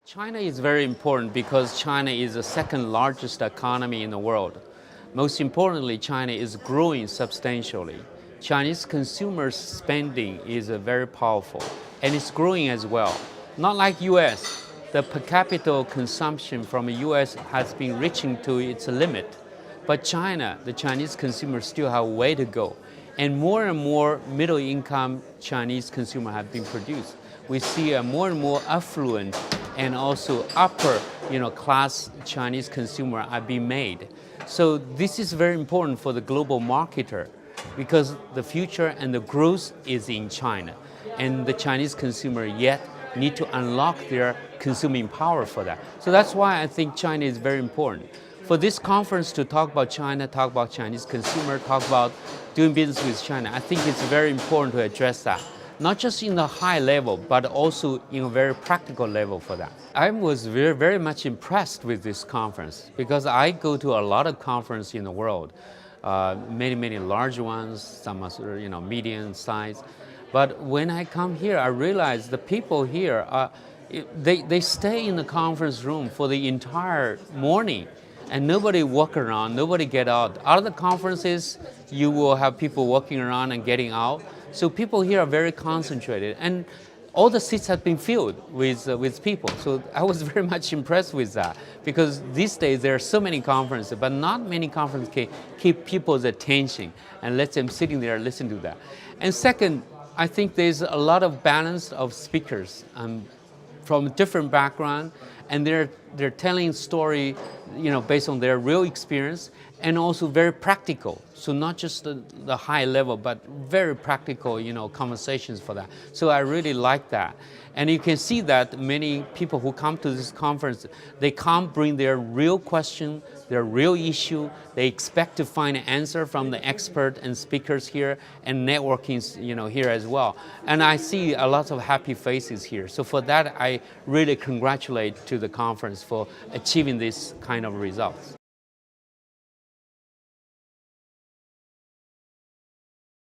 China is very important because China is the second largest economy in the world. Most importantly, China is growing substantially. Chinese consumer spending is very powerful and it's growing as well. Not like US, the per capita consumption from the US has been reaching to its limit. But China, the Chinese consumers still have a way to go. And more middle income Chinese consumers have been produced. We see a more and more affluent and also upper class Chinese consumer are being made. So this is very important for the global marketer because the future and the growth is in China. And the Chinese consumer yet need to unlock their consuming power for that. So that's why I think China is very important. For this conference to talk about China, talk about Chinese consumer, talk about doing business with China, I think it's very important to address that. Not just in the high level, but also in a very practical level for that. I was very much impressed with this conference because I go to a lot of conferences in the world, many large ones, some are medium size. But when I come here, I realize the people here, they stay in the conference room for the entire morning. And nobody walk around, nobody get out. Other conferences, you will have people walking around and getting out. So people here are very concentrated, and all the seats have been filled with people. So I was very much impressed with that because these days there are so many conferences, but not many conferences can keep people's attention and let them sitting there listening to that. And second, I think there's a lot of balance of speakers from different background, and they're telling story, based on their real experience, and also very practical. So not just the high level, but very practical, conversations for that. So I really like that. And you can see that many people who come to this conference, they come bring their real question, their real issue. They expect to find an answer from the expert and speakers here and networking, here as well. And I see a lot of happy faces here. So for that, I really congratulate to the conference for achieving this kind of results.